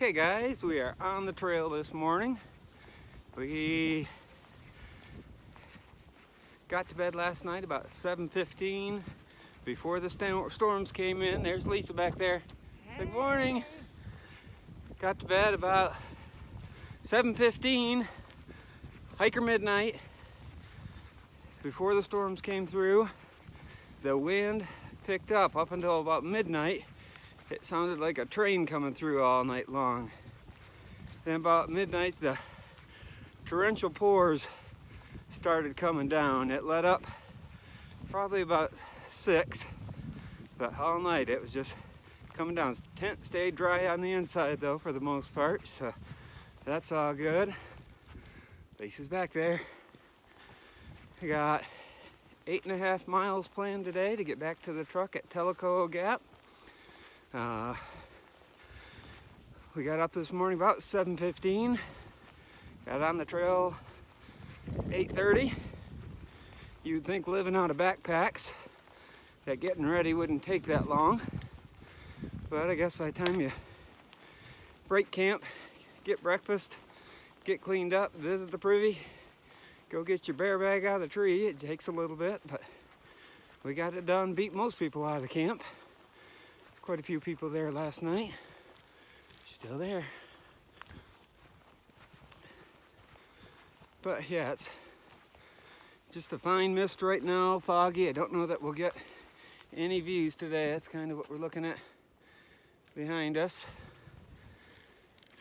Okay guys, we are on the trail this morning. We got to bed last night about 7:15 before the storms came in. There's Lisa back there. Hey. Good morning. Got to bed about 7:15, hiker midnight, before the storms came through. The wind picked up until about midnight. It sounded like a train coming through all night long. Then about midnight, the torrential pours started coming down. It let up probably about 6, but all night it was just coming down. Tent stayed dry on the inside though for the most part, so that's all good. Lisa's back there. I got 8.5 miles planned today to get back to the truck at Tellico Gap. We got up this morning about 7:15, got on the trail 8:30. You'd think living out of backpacks that getting ready wouldn't take that long, but I guess by the time you break camp, get breakfast, get cleaned up, visit the privy, go get your bear bag out of the tree, it takes a little bit, but we got it done, beat most people out of the camp. Quite a few people there last night. Still there. But yeah, it's just a fine mist right now, foggy. I don't know that we'll get any views today. That's kind of what we're looking at behind us.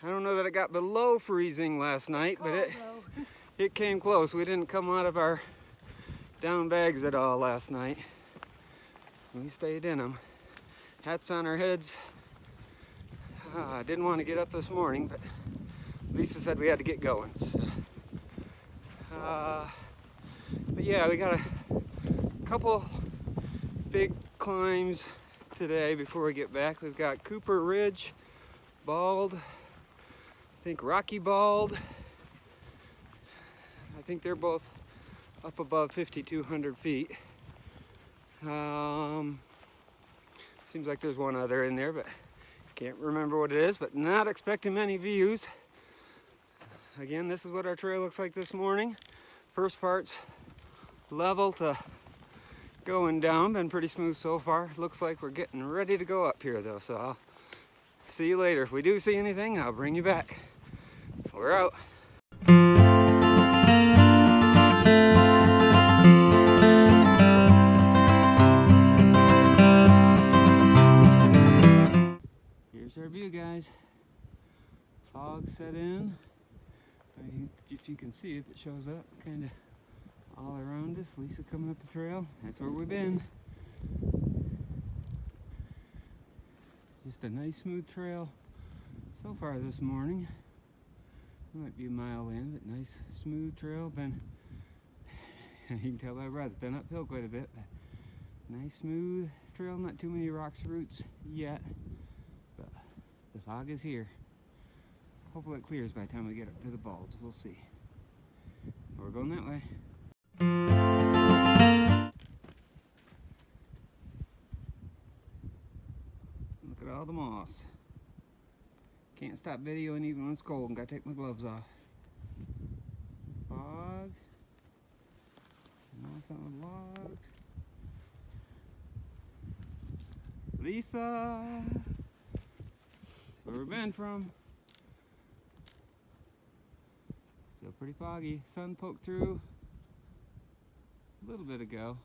I don't know that it got below freezing last night, but it came close. We didn't come out of our down bags at all last night. We stayed in them. Hats on our heads. I didn't want to get up this morning, but Lisa said we had to get going. So, but yeah, we got a couple big climbs today before we get back. We've got Cooper Ridge, Bald, I think Rocky Bald. I think they're both up above 5,200 feet. Seems like there's one other in there, but can't remember what it is, but not expecting many views. Again, this is what our trail looks like this morning. First part's level to going down, been pretty smooth so far. Looks like we're getting ready to go up here though, so I'll see you later. If we do see anything, I'll bring you back. We're out. Our view, guys. Fog set in. If you can see it, it shows up kind of all around us. Lisa coming up the trail. That's where we've been. Just a nice smooth trail so far this morning. Might be a mile in, but nice smooth trail. Been, you can tell by my breath, been uphill quite a bit. But nice smooth trail, not too many rocks, roots yet. But the fog is here. Hopefully it clears by the time we get up to the balds. We'll see. We're going that way. Look at all the moss. Can't stop videoing even when it's cold and gotta take my gloves off. Fog. Moss on the logs. Lisa! Where we've been from. Still pretty foggy. Sun poked through a little bit ago.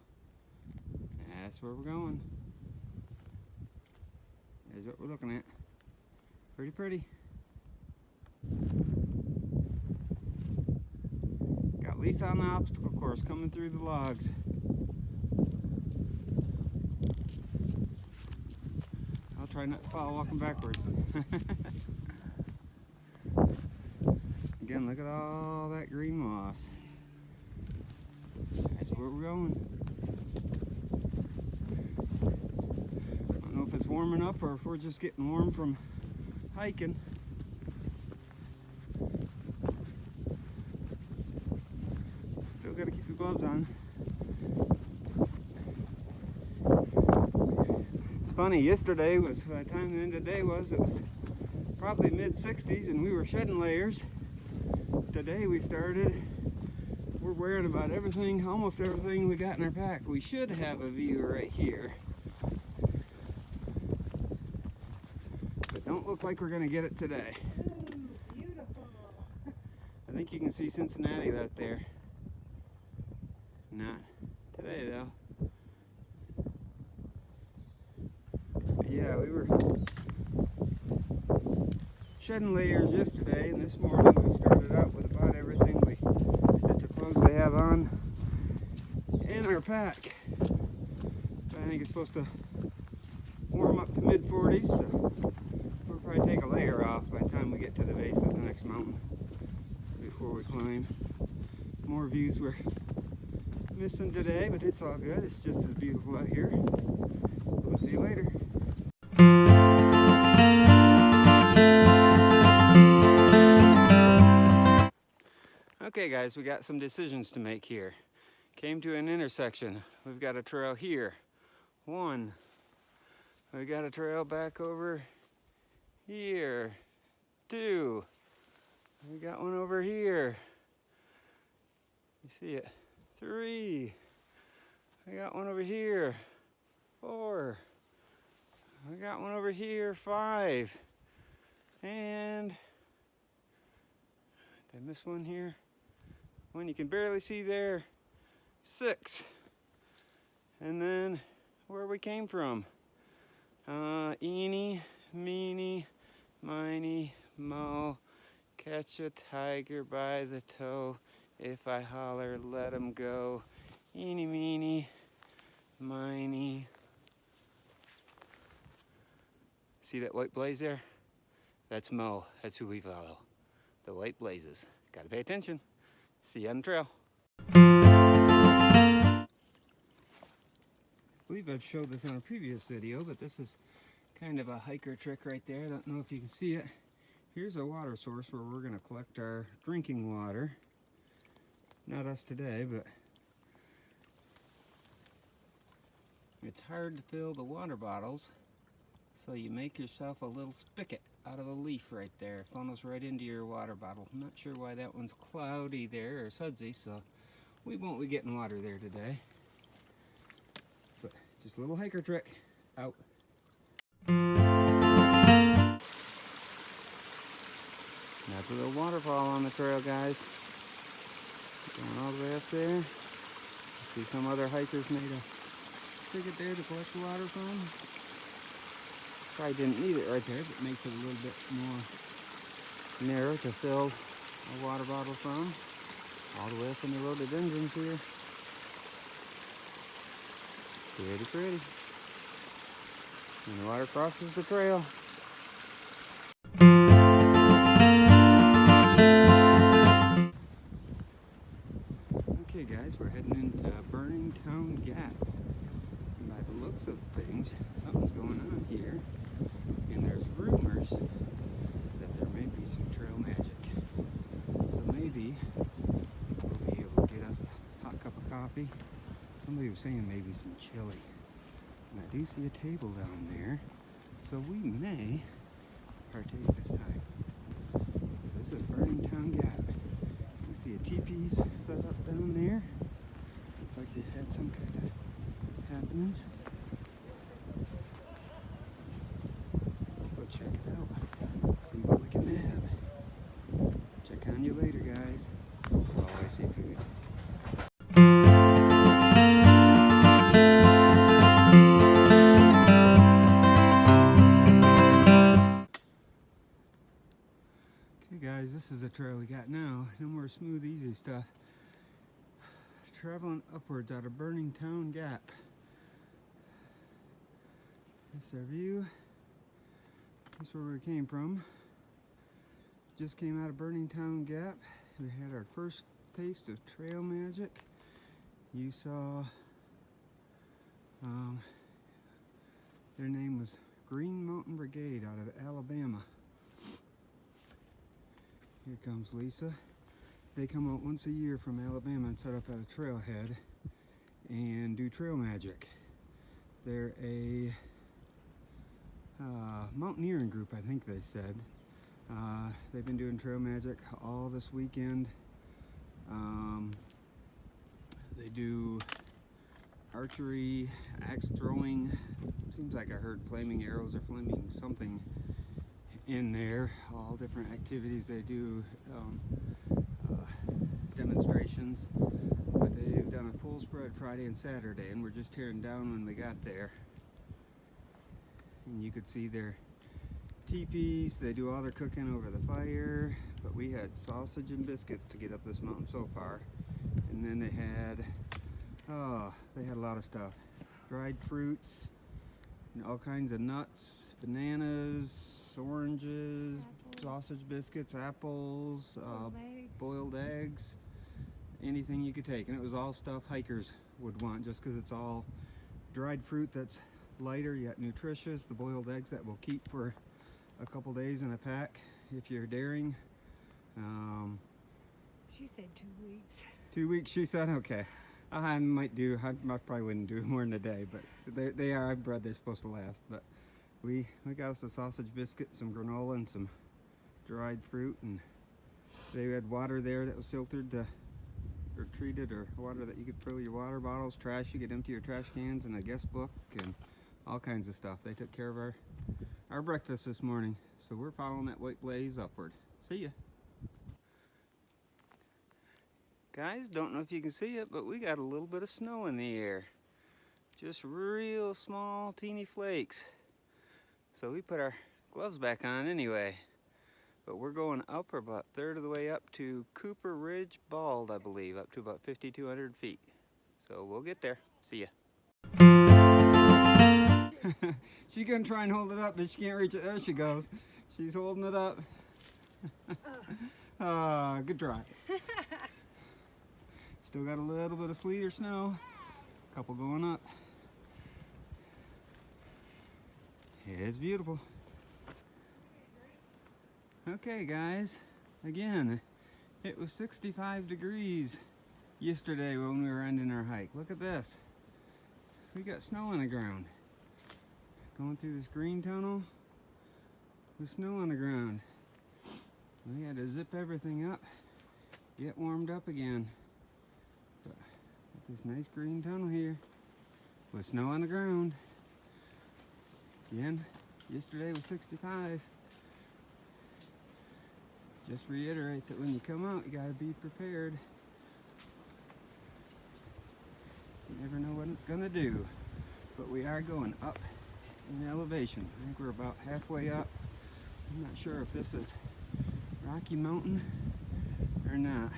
That's where we're going. There's what we're looking at. Pretty pretty. Got Lisa on the obstacle course coming through the logs. Try not to fall walking backwards. Again, look at all that green moss. That's where we're going. I don't know if it's warming up or if we're just getting warm from hiking. Still gotta keep the gloves on. Funny, yesterday was, by the time the end of the day was, it was probably mid-60s, and we were shedding layers. Today we started, we're wearing about everything, almost everything we got in our pack. We should have a view right here, but don't look like we're gonna get it today. Ooh, beautiful. I think you can see Cincinnati out there. Not today though. But yeah, we were shedding layers yesterday, and this morning we started out with about everything stitch of clothes we have on in our pack. I think it's supposed to warm up to mid-40s, so we'll probably take a layer off by the time we get to the base of the next mountain before we climb. More views we're missing today, but it's all good. It's just as beautiful out here. We'll see you later. Okay guys, we got some decisions to make here. Came to an intersection. We've got a trail here. One. We got a trail back over here. Two. We got one over here. You see it? Three. I got one over here. Four. I got one over here. Five. And did I miss one here? One you can barely see there. Six. And then where we came from. Eeny, meeny, miny, mo. Catch a tiger by the toe. If I holler, let him go. Eeny, meeny, miny. See that white blaze there? That's Mo. That's who we follow. The white blazes. Gotta pay attention. See you on the trail. I believe I've showed this on a previous video, but this is kind of a hiker trick right there. I don't know if you can see it. Here's a water source where we're going to collect our drinking water. Not us today, but it's hard to fill the water bottles, so you make yourself a little spigot out of a leaf right there. Funnels right into your water bottle. I'm not sure why that one's cloudy there or sudsy, so we won't be getting water there today. But just a little hiker trick. Out. That's a little waterfall on the trail, guys. Going all the way up there. See some other hikers made a spigot there to collect the water from. Probably didn't need it right there, but it makes it a little bit more narrow to fill a water bottle from. All the way up in the rhododendrons here. Pretty pretty. And the water crosses the trail. Okay guys, we're heading into Burning Town Gap. And by the looks of things, something's going on here. And there's rumors that there may be some trail magic. So maybe we'll be able to get us a hot cup of coffee. Somebody was saying maybe some chili. And I do see a table down there. So we may partake this time. This is Burning Town Gap. You see a teepee's set up down there. Looks like they had some kind of happenings. Go check it out. See what we can have. Check on you later, guys. Oh, I see food. Guys, this is the trail we got now. No more smooth, easy stuff. Traveling upwards out of Burning Town Gap. This is our view. This is where we came from. Just came out of Burning Town Gap. We had our first taste of trail magic. You saw their name was Green Mountain Brigade out of Alabama. Here comes Lisa. They come out once a year from Alabama and set up at a trailhead and do trail magic. They're a mountaineering group, I think they said. They've been doing trail magic all this weekend. They do archery, axe throwing. Seems like I heard flaming arrows or flaming something in there. All different activities they do, demonstrations. But they've done a full spread Friday and Saturday, and we're just tearing down when we got there. And you could see their teepees. They do all their cooking over the fire, but we had sausage and biscuits to get up this mountain so far. And then they had a lot of stuff. Dried fruits, and all kinds of nuts, bananas, oranges, sausage biscuits, apples, boiled eggs, anything you could take. And it was all stuff hikers would want, just because it's all dried fruit that's lighter yet nutritious. The boiled eggs that will keep for a couple days in a pack if you're daring. She said 2 weeks. 2 weeks, she said. Okay, I probably wouldn't do more than a day, but they are, I've bred they're supposed to last. But we got us a sausage biscuit, some granola, and some dried fruit, and they had water there that was filtered or treated, or water that you could fill your water bottles, trash you could empty your trash cans, and a guest book, and all kinds of stuff. They took care of our breakfast this morning, so we're following that white blaze upward. See ya. Guys, don't know if you can see it, but we got a little bit of snow in the air. Just real small, teeny flakes. So we put our gloves back on anyway. But we're going up, or about a third of the way up to Cooper Ridge Bald, I believe, up to about 5,200 feet. So we'll get there. See ya. She's gonna try and hold it up, but she can't reach it. There she goes. She's holding it up. Good try. Still got a little bit of sleet or snow. A couple going up. It's beautiful. Okay guys, again, it was 65 degrees yesterday when we were ending our hike. Look at this. We got snow on the ground. Going through this green tunnel with snow on the ground. We had to zip everything up, get warmed up again. But this nice green tunnel here with snow on the ground. Again, yesterday was 65. Just reiterates that when you come out, you gotta be prepared. You never know what it's gonna do. But we are going up in elevation. I think we're about halfway up. I'm not sure if this is Rocky Mountain or not.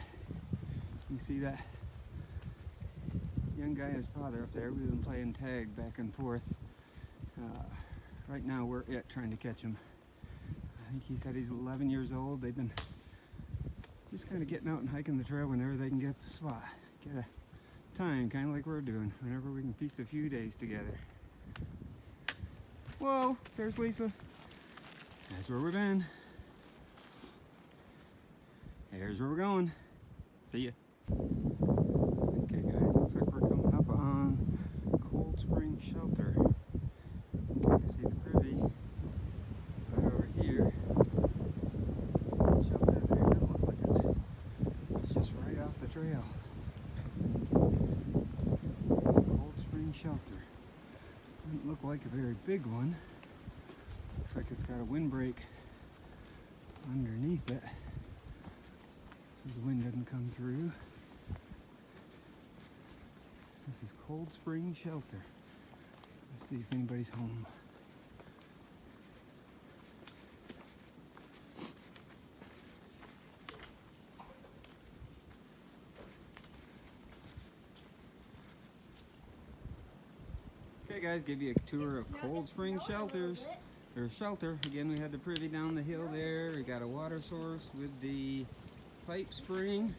You see that young guy and his father up there. We've been playing tag back and forth. Right now we're trying to catch him. I think he said he's 11 years old. They've been just kind of getting out and hiking the trail whenever they can get a spot. Get a time, kind of like we're doing, whenever we can piece a few days together. Whoa, there's Lisa. That's where we've been. Here's where we're going. See ya. Okay guys, looks like we're coming up on Cold Spring Shelter. You can see the privy right over here. Shelter there doesn't look like it's just right off the trail. Cold Spring Shelter. Doesn't look like a very big one. Looks like it's got a windbreak underneath it, so the wind doesn't come through. This is Cold Spring Shelter. Let's see if anybody's home. Okay guys, give you a tour of Cold Spring Shelters. Or shelter. Again, we had the privy down the hill there. We got a water source with the pipe spring.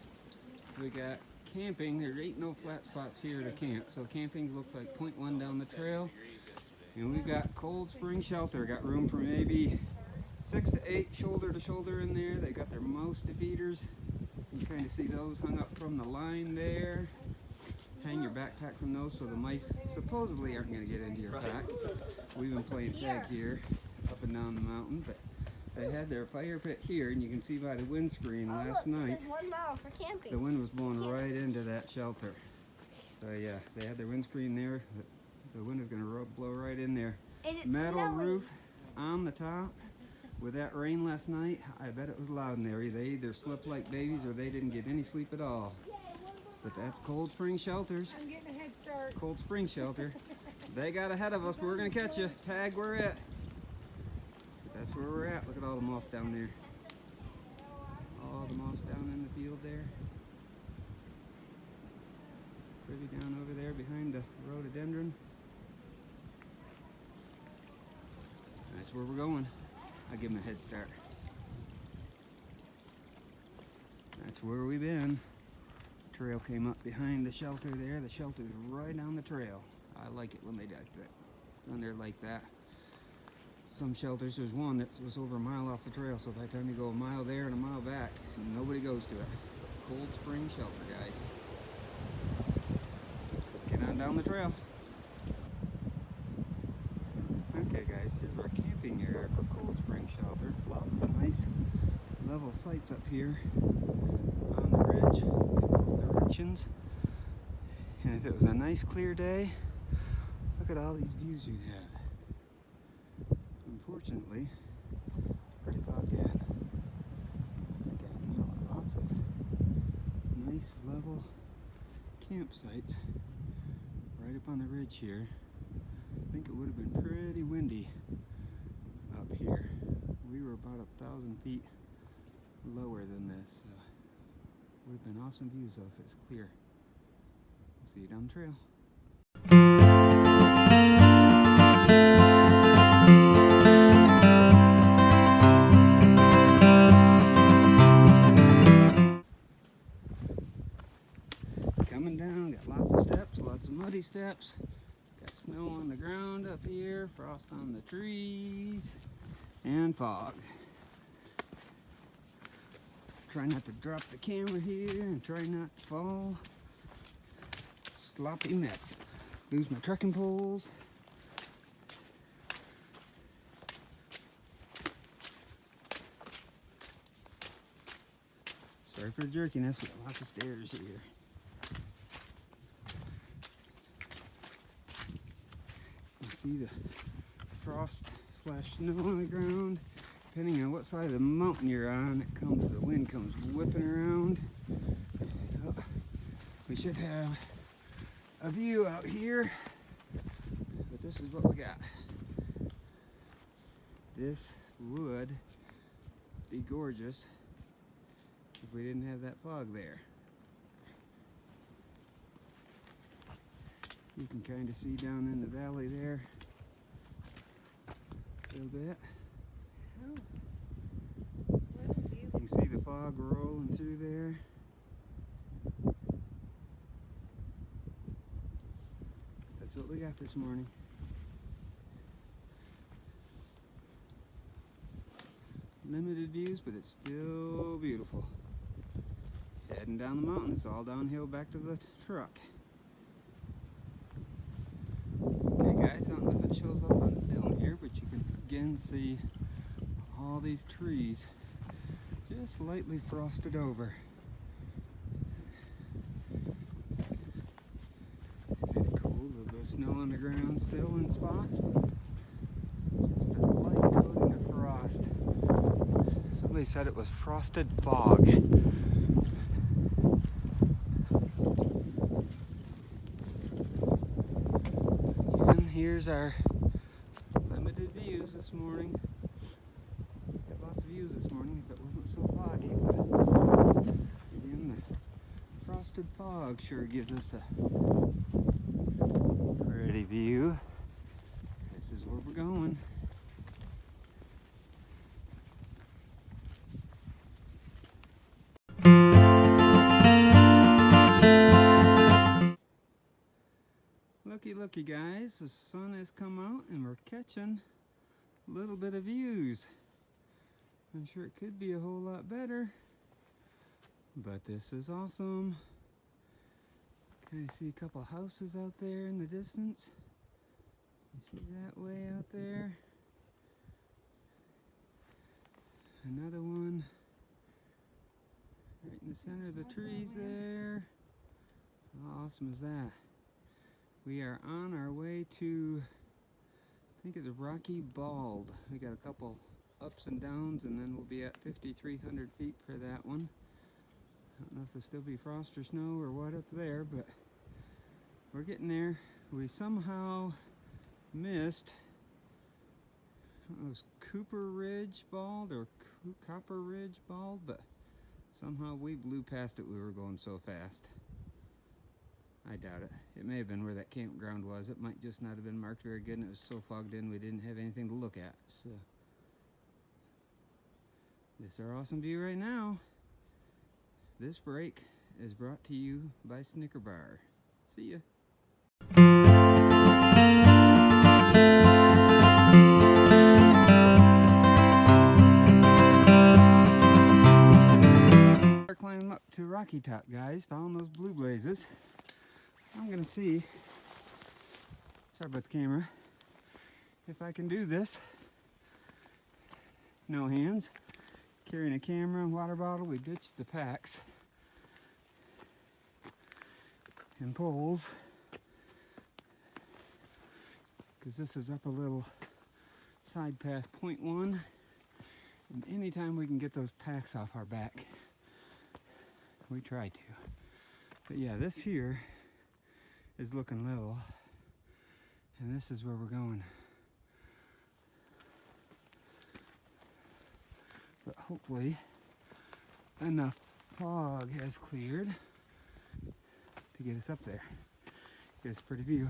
We got camping. There ain't no flat spots here to camp, so camping looks like 0.1 down the trail. And we've got Cold Spring Shelter. Got room for maybe 6 to 8 shoulder to shoulder in there. They got their mouse defeaters. You can kind of see those hung up from the line there. Hang your backpack from those so the mice supposedly aren't going to get into your pack. We've been playing tag here up and down the mountain, but They had their fire pit here, and you can see by the windscreen Oh, last look, night, it says 1 mile for camping. the wind was blowing right into that shelter. So yeah, they had their windscreen there. The wind was going to blow right in there. And it's Metal snowing. roof on the top. With that rain last night, I bet it was loud in there. They either slept like babies or they didn't get any sleep at all. But that's Cold Spring Shelters. I'm getting a head start. Cold Spring Shelter. They got ahead of us. We're going to catch you. Tag where we're at. That's where we're at. Look at all the moss down there. All the moss down in the field there. Pretty down over there behind the rhododendron. That's where we're going. I'll give them a head start. That's where we've been. Trail came up behind the shelter there. The shelter's right on the trail. I like it when they do that. When they're like that. Some shelters, there's one that was over a mile off the trail, so by the time you go a mile there and a mile back, nobody goes to it. Cold Spring Shelter, guys. Let's get on down the trail. Okay guys, here's our camping area for Cold Spring Shelter. Lots of nice level sites up here on the ridge in both directions. And if it was a nice clear day, look at all these views you'd have. Unfortunately, it's pretty bogged in. Again, lots of nice level campsites right up on the ridge here. I think it would have been pretty windy up here. We were about 1,000 feet lower than this. Would have been awesome views though if it's clear. See you down the trail. Coming down, got lots of steps, lots of muddy steps. Got snow on the ground up here, frost on the trees, and fog. Try not to drop the camera here and try not to fall. Sloppy mess. Lose my trekking poles. Sorry for the jerkiness, we got lots of stairs here. See the frost / snow on the ground. Depending on what side of the mountain you're on, the wind comes whipping around. Oh, we should have a view out here, but this is what we got. This would be gorgeous if we didn't have that fog there. You can kind of see down in the valley there a little bit. Oh. What a view. You can see the fog rolling through there. That's what we got this morning. Limited views, but it's still beautiful. Heading down the mountain, it's all downhill back to the truck. Okay guys, I don't know if it shows up on the film here, but you can again see all these trees just lightly frosted over. It's kind of cool, a little bit of snow on the ground still in spots, but just a light coating of frost. Somebody said it was frosted fog. And here's our limited views this morning. Got lots of views this morning if it wasn't so foggy. But again, the frosted fog sure gives us a pretty view. This is where we're going. Looky guys, the sun has come out and we're catching a little bit of views. I'm sure it could be a whole lot better, but this is awesome. Kind of see a couple houses out there in the distance. You see that way out there? Another one right in the center of the trees there. How awesome is that? We are on our way to, I think it's a Rocky Bald. We got a couple ups and downs, and then we'll be at 5,300 feet for that one. I don't know if there'll still be frost or snow or what up there, but we're getting there. We somehow missed, I don't know if it was Cooper Ridge Bald or Copper Ridge Bald, but somehow we blew past it. We were going so fast. I doubt it. It may have been where that campground was. It might just not have been marked very good, and it was so fogged in we didn't have anything to look at. So this is our awesome view right now. This break is brought to you by Snicker Bar. See ya. We're climbing up to Rocky Top, guys. Found those blue blazes. I'm gonna see, sorry about the camera, if I can do this. No hands. Carrying a camera and water bottle. We ditched the packs and poles because this is up a little side path, 0.1, and anytime we can get those packs off our back, we try to. But yeah, this here is looking level, and this is where we're going. But hopefully enough fog has cleared to get us up there. Get us a pretty view.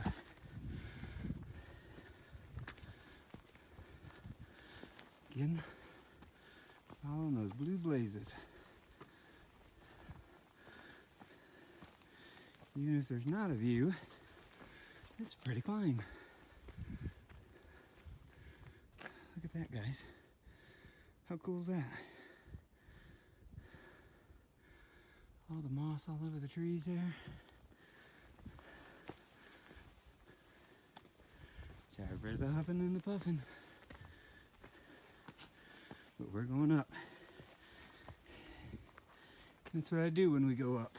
Again, following those blue blazes. Even if there's not a view, it's a pretty climb. Look at that, guys. How cool is that? All the moss all over the trees there. Sorry for the huffing and the puffing. But we're going up. That's what I do when we go up.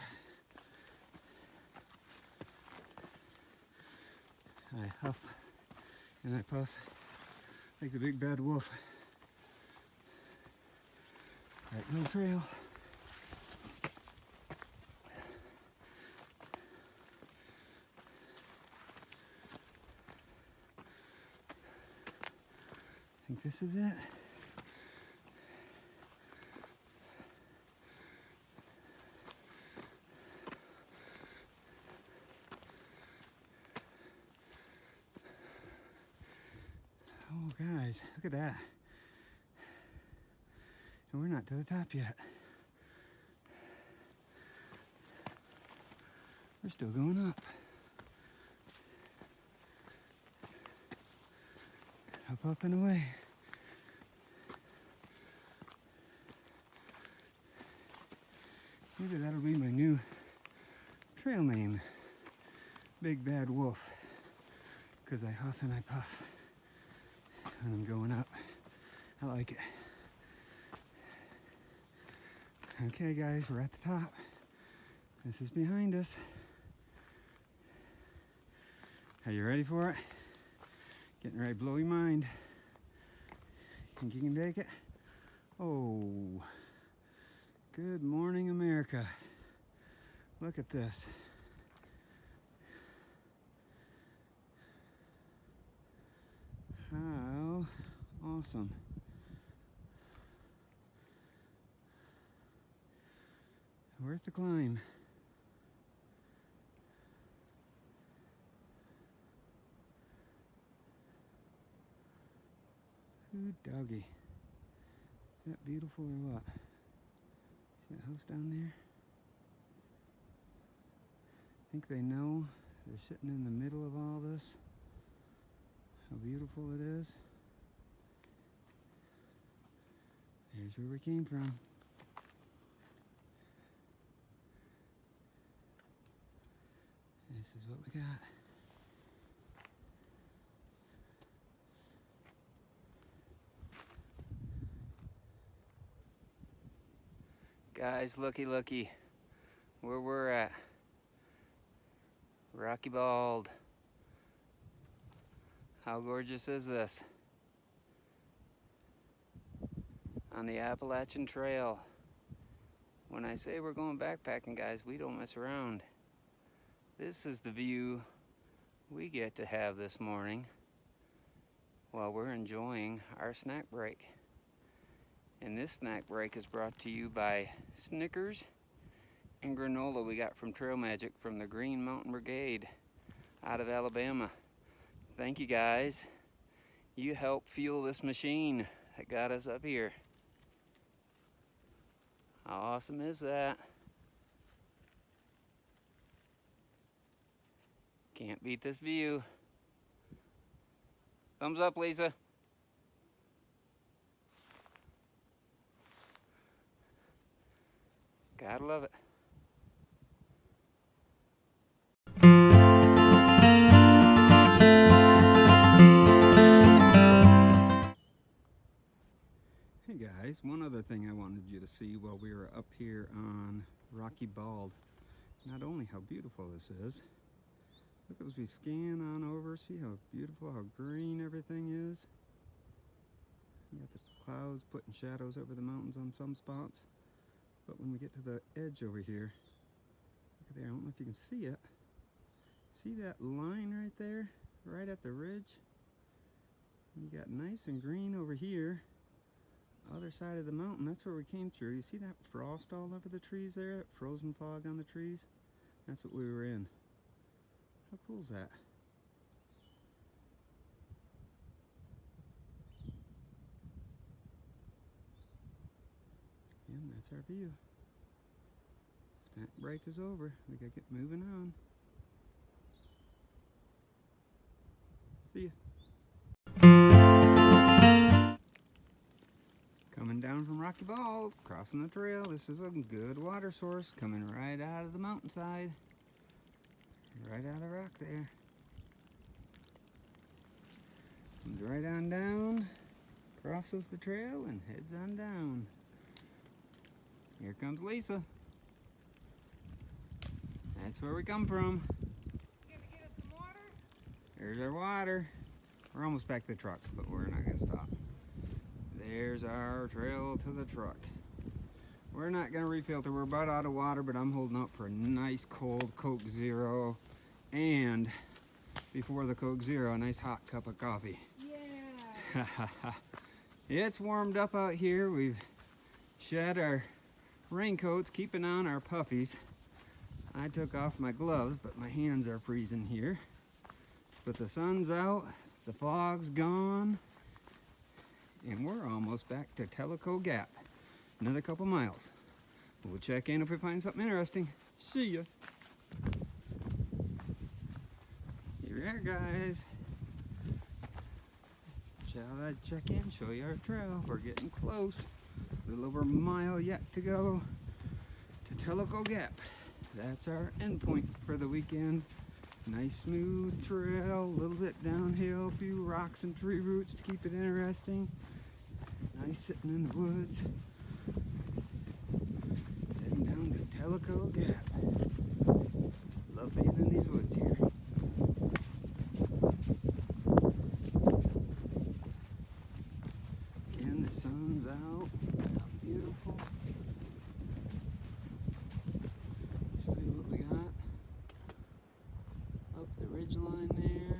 I huff and I puff like the big bad wolf. Right little trail. I think this is it. Oh guys, look at that. And we're not to the top yet. We're still going up. Up and away. Maybe that'll be my new trail name, Big Bad Wolf, because I huff and I puff when I'm going up. I like it. Okay guys, we're at the top. This is behind us. Are you ready for it? Getting ready to blow your mind. Think you can take it? Oh, good morning, America. Look at this. How awesome. Worth the climb. Ooh, doggy. Is that beautiful or what? See that house down there? I think they know they're sitting in the middle of all this. How beautiful it is. There's where we came from. This is what we got. Guys, looky where we're at. Rocky Bald. How gorgeous is this? On the Appalachian Trail. When I say we're going backpacking, guys, we don't mess around. This is the view we get to have this morning while we're enjoying our snack break. And this snack break is brought to you by Snickers and granola we got from Trail Magic from the Green Mountain Brigade out of Alabama. Thank you, guys. You helped fuel this machine that got us up here. How awesome is that? Can't beat this view. Thumbs up, Lisa. Gotta love it. Hey guys, one other thing I wanted you to see while we were up here on Rocky Bald. Not only how beautiful this is, look as we scan on over, see how beautiful, how green everything is. You got the clouds putting shadows over the mountains on some spots. But when we get to the edge over here, look at there, I don't know if you can see it. See that line right there, right at the ridge? You got nice and green over here. Other side of the mountain, that's where we came through. You see that frost all over the trees there? That frozen fog on the trees? That's what we were in. How cool is that? And that's our view. Snack break is over. We gotta get moving on. See ya. Coming down from Rocky Bald, crossing the trail. This is a good water source coming right out of the mountainside. Right out of the rock there. Comes right on down, crosses the trail and heads on down. Here comes Lisa. That's where we come from. You gonna get us some water? There's our water. We're almost back to the truck, but we're not gonna stop. There's our trail to the truck. We're not gonna refilter. We're about out of water, but I'm holding out for a nice cold Coke Zero, and before the Coke Zero, a nice hot cup of coffee. Yeah. It's warmed up out here. We've shed our raincoats, keeping on our puffies. I took off my gloves, but my hands are freezing here. But the sun's out, the fog's gone, and we're almost back to Tellico Gap. Another couple miles. We'll check in if we find something interesting. See ya. Here we are, guys. Shall I check in, show you our trail? We're getting close. A little over a mile yet to go to Tellico Gap. That's our end point for the weekend. Nice smooth trail, a little bit downhill, a few rocks and tree roots to keep it interesting. Nice sitting in the woods. Heading down to Tellico Gap. Love being in these woods here. Again, the sun's out. How beautiful. Show you what we got. Up the ridge line there.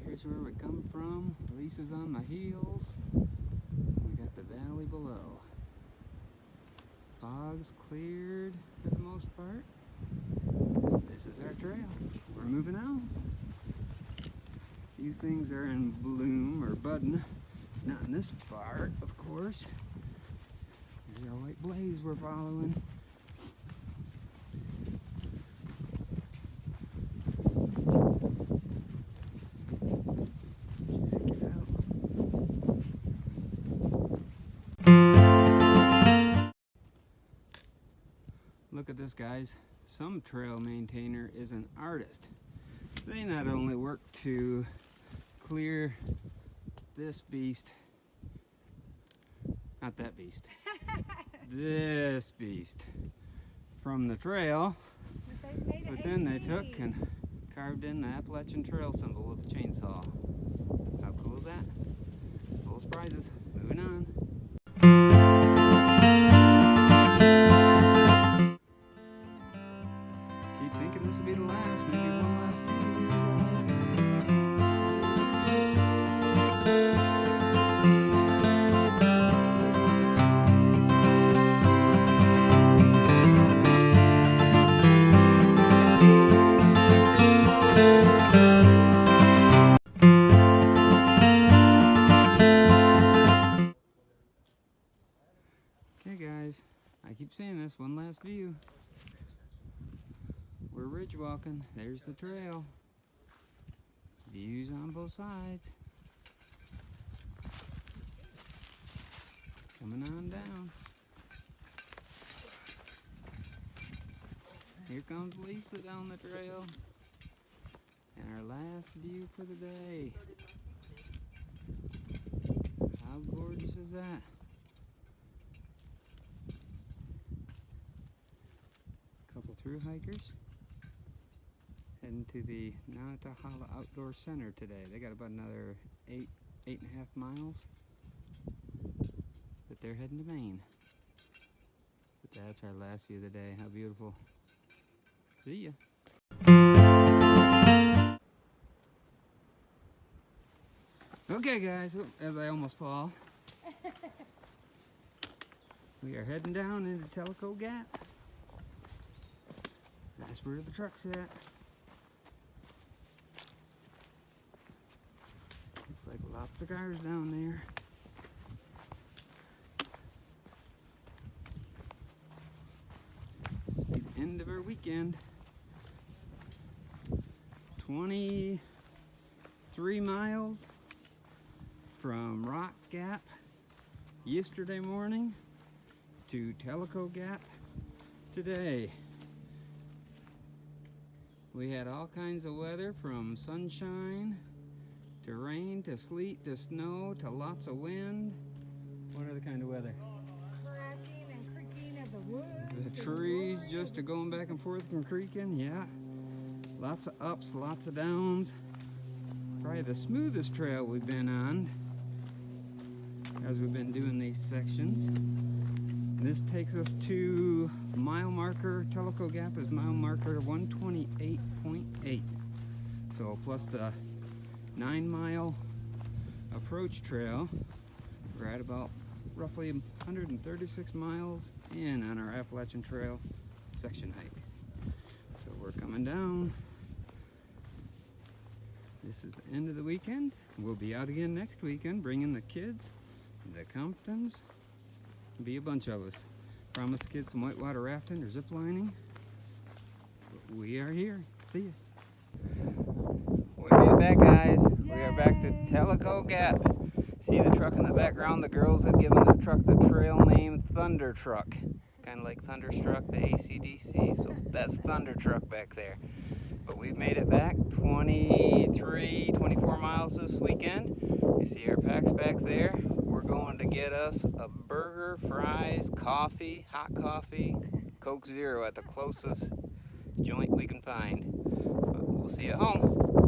Here's where we come from. Lisa's on my heels. We got the valley below. Fog's cleared for the most part. This is our trail. We're moving on. A few things are in bloom or budding. Not in this part, of course. There's our white blaze we're following. Check it out. Look at this, guys. Some trail maintainer is an artist. They not only work to clear this beast, not that beast, this beast from the trail, but then they took and carved in the Appalachian Trail symbol with a chainsaw. How cool is that? Full of surprises. Moving on. Keep thinking this will be the last, maybe one last Okay guys, I keep saying this, one last view. We're ridge walking, there's the trail. Views on both sides. Coming on down. Here comes Lisa down the trail. And our last view for the day. How gorgeous is that? Couple through hikers heading to the Nantahala Outdoor Center today. They got about another 8.5 miles, but they're heading to Maine. But that's our last view of the day. How beautiful. See ya. Okay guys, as I almost fall, we are heading down into Tellico Gap. That's where the truck's at. Looks like lots of cars down there. This will be the end of our weekend. 23 miles from Rock Gap yesterday morning to Tellico Gap today. We had all kinds of weather, from sunshine to rain to sleet to snow to lots of wind. What other kind of weather? Cracking and creaking of the wood. The trees just are going back and forth and creaking, yeah. Lots of ups, lots of downs. Probably the smoothest trail we've been on as we've been doing these sections. This takes us to mile marker, Tellico Gap is mile marker 128.8. So plus the 9-mile approach trail, we're at about roughly 136 miles in on our Appalachian Trail section hike. So we're coming down. This is the end of the weekend. We'll be out again next weekend, bringing the kids, the Comptons. Be a bunch of us. Promise the kids some whitewater rafting or zip lining. But we are here. See ya. We made it back, guys. We are back to Tellico Gap. See the truck in the background? The girls have given the truck the trail name Thunder Truck. Kind of like Thunderstruck, the AC/DC. So that's Thunder Truck back there. But we've made it back 23, 24 miles this weekend. You see our packs back there. We're going to get us a burger, fries, coffee, hot coffee, Coke Zero at the closest joint we can find. But we'll see you at home.